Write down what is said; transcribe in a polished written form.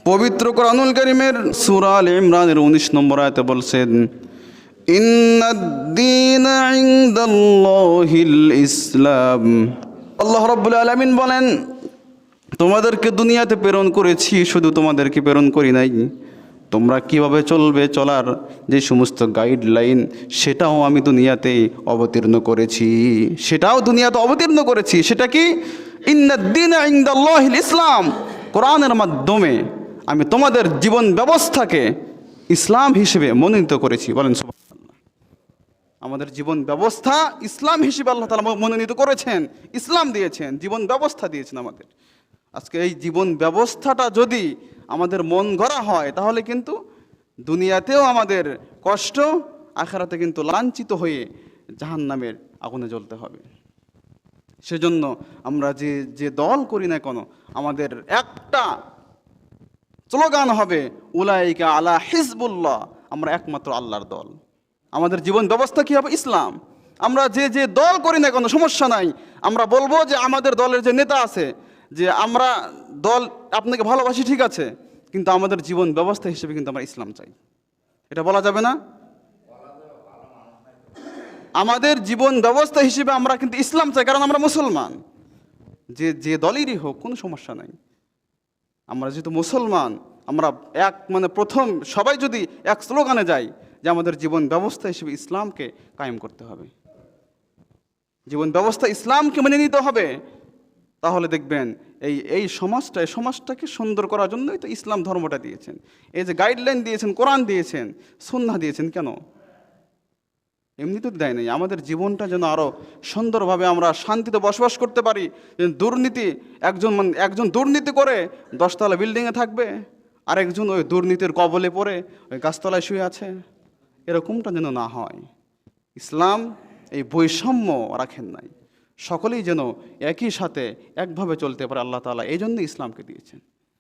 পবিত্র কোরআনুল কারীমের সূরা আলে ইমরানের 19 নম্বর আয়াতে বলছেন, ইন্নাদ-দীনা ইনদাল্লাহিল ইসলাম। আল্লাহ রাব্বুল আলামিন বলেন, তোমাদেরকে দুনিয়াতে প্রেরণ করেছি, শুধু তোমাদেরকে প্রেরণ করি নাই, তোমরা কিভাবে চলবে, চলার যে সমস্ত গাইডলাইন, সেটাও আমি দুনিয়াতে অবতীর্ণ করেছি। সেটা কি? ইন্নাদ-দীনা ইনদাল্লাহিল ইসলাম। কোরআনের মাধ্যমে আমি তোমাদের জীবন ব্যবস্থাকে ইসলাম হিসেবে মনোনীত করেছি। বলেন সুবহানাল্লাহ। আমাদের জীবন ব্যবস্থা ইসলাম হিসেবে আল্লাহ তাআলা মনোনীত করেছেন, ইসলাম দিয়েছেন, জীবন ব্যবস্থা দিয়েছেন আমাদের। আজকে এই জীবন ব্যবস্থাটা যদি আমাদের মন গড়া হয়, তাহলে কিন্তু দুনিয়াতেও আমাদের কষ্ট, আখিরাতে কিন্তু লাঞ্ছিত হয়ে জাহান্নামের আগুনে জ্বলতে হবে। সেজন্য আমরা যে দল করি না কেন, আমাদের একটা স্লোগান হবে, উলাইকা আলা হিজবুল্লাহ, আমরা একমাত্র আল্লাহর দল। আমাদের জীবন ব্যবস্থা কি হবে? ইসলাম। আমরা যে দল করি না কেন সমস্যা নাই, আমরা বলবো যে আমাদের দলের যে নেতা আছে, যে আমরা দল আপনাকে ভালোবাসি, ঠিক আছে, কিন্তু আমাদের জীবন ব্যবস্থা হিসেবে কিন্তু আমরা ইসলাম চাই। এটা বলা যাবে না? আমাদের জীবন ব্যবস্থা হিসেবে আমরা কিন্তু ইসলাম চাই, কারণ আমরা মুসলমান। যে দলেরই হোক, কোনো সমস্যা নাই। আমরা যেহেতু মুসলমান, আমরা প্রথম সবাই যদি এক স্লোগানে যাই যে আমাদের জীবন ব্যবস্থা হিসেবে ইসলামকে কায়েম করতে হবে, জীবন ব্যবস্থা ইসলামকে মেনে নিতে হবে, তাহলে দেখবেন এই সমাজটাকে সুন্দর করার জন্যই তো ইসলাম ধর্মটা দিয়েছেন। এই যে গাইডলাইন দিয়েছেন, কোরআন দিয়েছেন, সুন্নাহ দিয়েছেন, কেন? এমনি তো দেয় নাই। আমাদের জীবনটা যেন আরও সুন্দরভাবে আমরা শান্তিতে বসবাস করতে পারি। দুর্নীতি, একজন দুর্নীতি করে 10তলা বিল্ডিংয়ে থাকবে, আরেকজন ওই দুর্নীতির কবলে পড়ে ওই গাছতলায় শুয়ে আছে, এরকমটা যেন না হয়। ইসলাম এই বৈষম্য রাখেন নাই, সকলেই যেন একই সাথে একভাবে চলতে পারে। আল্লাহ তাআলা এই জন্য ইসলামকে দিয়েছেন।